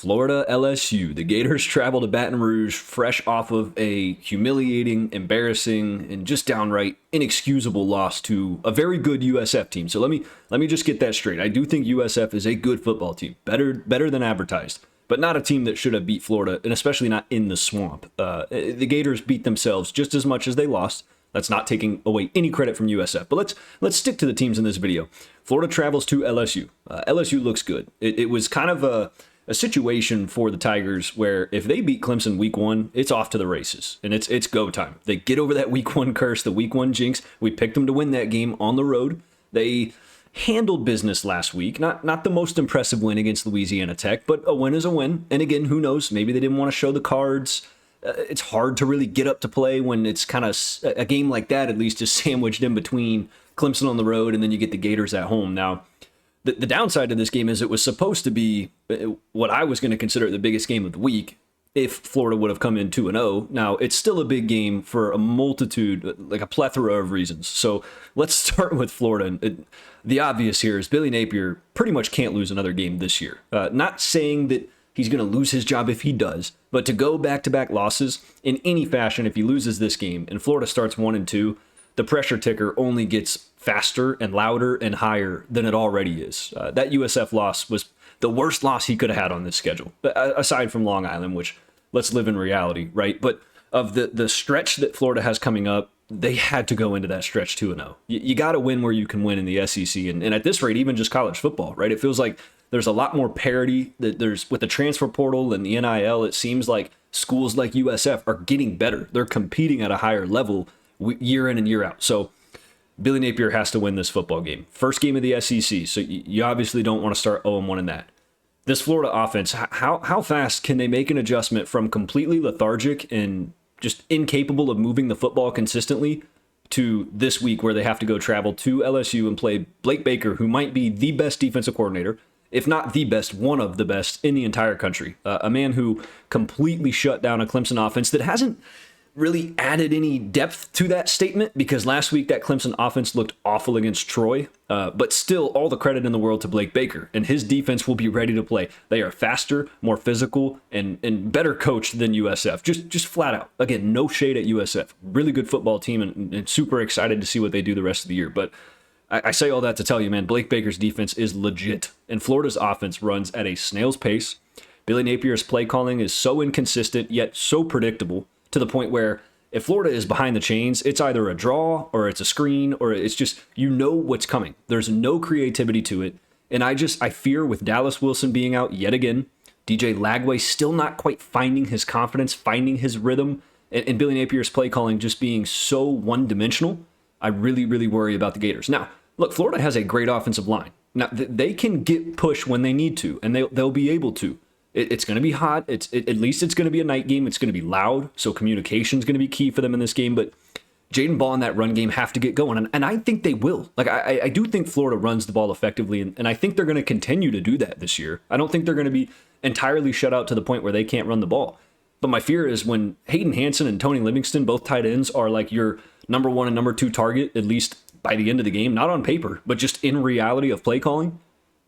Florida LSU. The Gators travel to Baton Rouge fresh off of a humiliating, embarrassing, and just downright inexcusable loss to a very good USF team. So let me just get that straight. I do think USF is a good football team, better than advertised, but not a team that should have beat Florida, and especially not in the swamp. The Gators beat themselves just as much as they lost. That's not taking away any credit from USF. But let's stick to the teams in this video. Florida travels to LSU. LSU looks good. It was kind of a situation for the Tigers where if they beat Clemson week 1, it's off to the races, and it's go time. They get over that week 1 curse, the week 1 jinx. We picked them to win that game on the road. They handled business last week. Not the most impressive win against Louisiana Tech, but a win is a win. And again, who knows? Maybe they didn't want to show the cards. It's hard to really get up to play when it's kind of a game like that, at least, is sandwiched in between Clemson on the road and then you get the Gators at home. Now, the downside to this game is it was supposed to be what I was going to consider the biggest game of the week if Florida would have come in 2-0. Now, it's still a big game for a multitude, like a plethora of reasons. So let's start with Florida. The obvious here is Billy Napier pretty much can't lose another game this year. Not saying that he's going to lose his job if he does, but to go back-to-back losses in any fashion, if he loses this game and Florida starts 1-2, the pressure ticker only gets faster and louder and higher than it already is. That USF loss was the worst loss he could have had on this schedule, aside from Long Island, which let's live in reality, right? But of the stretch that Florida has coming up, they had to go into that stretch 2-0. You got to win where you can win in the SEC, and at this rate, even just college football, right? It feels like there's a lot more parity that there's with the transfer portal and the NIL. It seems like schools like USF are getting better. They're competing at a higher level year in and year out. So Billy Napier has to win this football game. First game of the SEC, so you obviously don't want to start 0-1 in that. This Florida offense, how fast can they make an adjustment from completely lethargic and just incapable of moving the football consistently to this week where they have to go travel to LSU and play Blake Baker, who might be the best defensive coordinator, if not the best, one of the best in the entire country. A man who completely shut down a Clemson offense that hasn't really added any depth to that statement, because last week that Clemson offense looked awful against Troy, but still all the credit in the world to Blake Baker, and his defense will be ready to play. They are faster, more physical, and better coached than USF, just flat out. Again, no shade at USF. Really good football team, and super excited to see what they do the rest of the year. But I say all that to tell you, man, Blake Baker's defense is legit, and Florida's offense runs at a snail's pace. Billy Napier's play calling is so inconsistent, yet so predictable, to the point where if Florida is behind the chains, it's either a draw or it's a screen or it's just, you know what's coming. There's no creativity to it. And I fear with Dallas Wilson being out yet again, DJ Lagway still not quite finding his confidence, finding his rhythm, and Billy Napier's play calling just being so one-dimensional, I really, really worry about the Gators. Now, look, Florida has a great offensive line. Now, they can get push when they need to, and they'll be able to. It's going to be hot. At least it's going to be a night game. It's going to be loud, so communication is going to be key for them in this game. But Jaden Ball and that run game have to get going, and I think they will. Like I do think Florida runs the ball effectively, and I think they're going to continue to do that this year. I don't think they're going to be entirely shut out to the point where they can't run the ball. But my fear is when Hayden Hansen and Tony Livingston, both tight ends, are like your number 1 and number 2 target, at least by the end of the game, not on paper, but just in reality of play calling.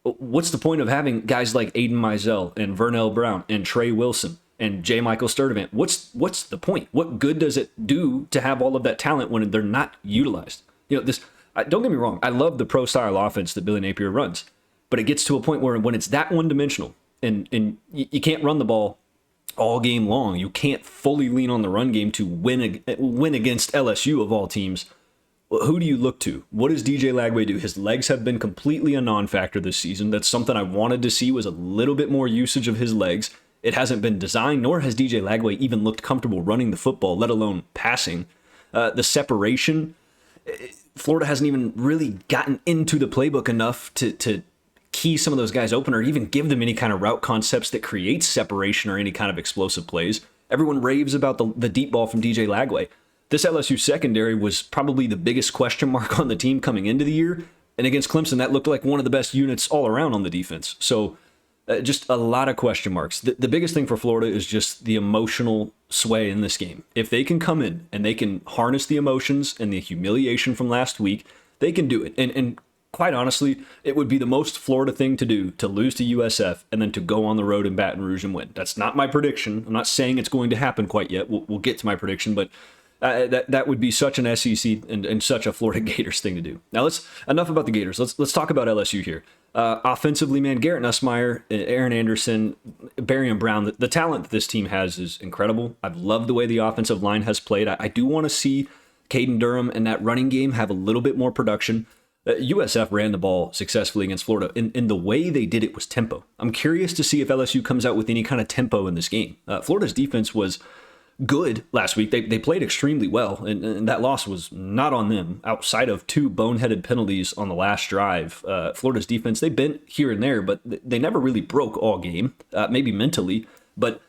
What's the point of having guys like Aiden Mizell and Vernell Brown and Trey Wilson and J. Michael Sturdivant? What's the point? What good does it do to have all of that talent when they're not utilized? Don't get me wrong. I love the pro style offense that Billy Napier runs, but it gets to a point where when it's that one dimensional and you can't run the ball all game long, you can't fully lean on the run game to win against LSU of all teams. Who do you look to? What does DJ Lagway do? His legs have been completely a non-factor this season. That's something I wanted to see, was a little bit more usage of his legs. It hasn't been designed, nor has DJ Lagway even looked comfortable running the football, let alone passing. The separation, Florida hasn't even really gotten into the playbook enough to key some of those guys open or even give them any kind of route concepts that creates separation or any kind of explosive plays. Everyone raves about the deep ball from DJ Lagway. This LSU secondary was probably the biggest question mark on the team coming into the year. And against Clemson, that looked like one of the best units all around on the defense. So just a lot of question marks. The biggest thing for Florida is just the emotional sway in this game. If they can come in and they can harness the emotions and the humiliation from last week, they can do it. And quite honestly, it would be the most Florida thing to do to lose to USF and then to go on the road in Baton Rouge and win. That's not my prediction. I'm not saying it's going to happen quite yet. We'll get to my prediction, but that would be such an SEC and such a Florida Gators thing to do. Now enough about the Gators. Let's talk about LSU here. Offensively, man, Garrett Nussmeier, Aaron Anderson, Barry and Brown, the talent that this team has is incredible. I've loved the way the offensive line has played. I do want to see Caden Durham and that running game have a little bit more production. USF ran the ball successfully against Florida, and the way they did it was tempo. I'm curious to see if LSU comes out with any kind of tempo in this game. Florida's defense was good last week. They played extremely well, and that loss was not on them. Outside of 2 boneheaded penalties on the last drive, Florida's defense, they bent here and there, but they never really broke all game, maybe mentally, but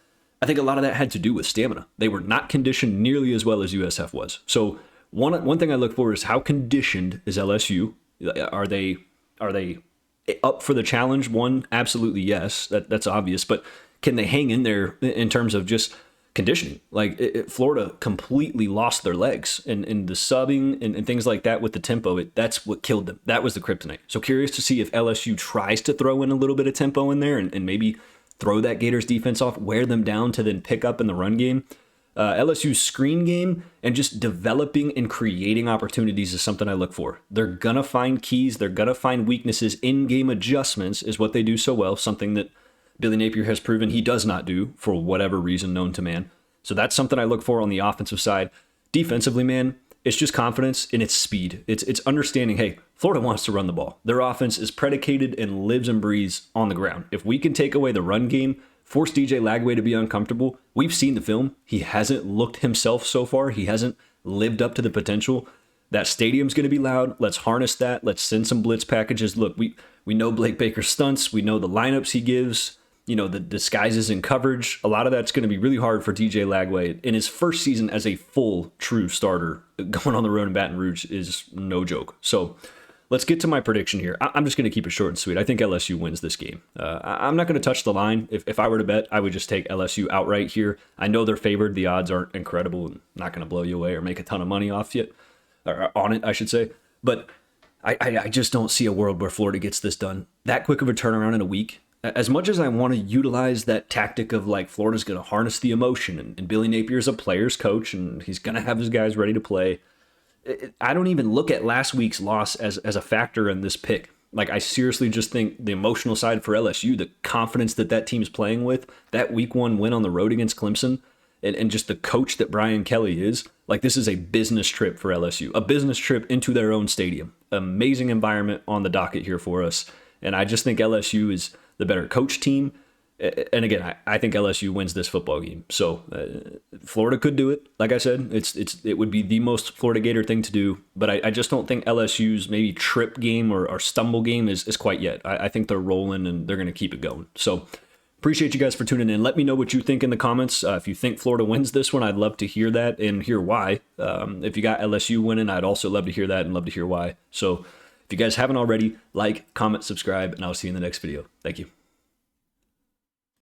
I think a lot of that had to do with stamina. They were not conditioned nearly as well as USF was. So one thing I look for is how conditioned is LSU? Are they up for the challenge? One, absolutely yes. That's obvious, but can they hang in there in terms of just conditioning? Like Florida completely lost their legs and the subbing and things like that with the tempo. That's what killed them. That was the kryptonite. So curious to see if LSU tries to throw in a little bit of tempo in there and maybe throw that Gators defense off, wear them down to then pick up in the run game. LSU's screen game and just developing and creating opportunities is something I look for. They're going to find keys. They're going to find weaknesses. In-game adjustments is what they do so well, something that Billy Napier has proven he does not do for whatever reason known to man. So that's something I look for on the offensive side. Defensively, man, it's just confidence and it's speed. It's understanding, hey, Florida wants to run the ball. Their offense is predicated and lives and breathes on the ground. If we can take away the run game, force DJ Lagway to be uncomfortable, we've seen the film. He hasn't looked himself so far. He hasn't lived up to the potential. That stadium's going to be loud. Let's harness that. Let's send some blitz packages. Look, we know Blake Baker's stunts. We know the lineups he gives. You know, the disguises in coverage. A lot of that's going to be really hard for DJ Lagway. In his first season as a full, true starter, going on the road in Baton Rouge is no joke. So let's get to my prediction here. I'm just going to keep it short and sweet. I think LSU wins this game. I'm not going to touch the line. If I were to bet, I would just take LSU outright here. I know they're favored. The odds aren't incredible and not going to blow you away or make a ton of money off yet, or on it, I should say. But I just don't see a world where Florida gets this done. That quick of a turnaround in a week. As much as I want to utilize that tactic of like Florida's going to harness the emotion and Billy Napier's a player's coach and he's going to have his guys ready to play, I don't even look at last week's loss as a factor in this pick. Like, I seriously just think the emotional side for LSU, the confidence that team's playing with, that week 1 win on the road against Clemson, and just the coach that Brian Kelly is, like, this is a business trip for LSU, a business trip into their own stadium. Amazing environment on the docket here for us. And I just think LSU is the better coach team. And again, I think LSU wins this football game. So Florida could do it. Like I said, it would be the most Florida Gator thing to do. But I just don't think LSU's maybe trip game or stumble game is quite yet. I think they're rolling and they're going to keep it going. So appreciate you guys for tuning in. Let me know what you think in the comments. If you think Florida wins this one, I'd love to hear that and hear why. If you got LSU winning, I'd also love to hear that and love to hear why. So if you guys haven't already, like, comment, subscribe, and I'll see you in the next video. Thank you.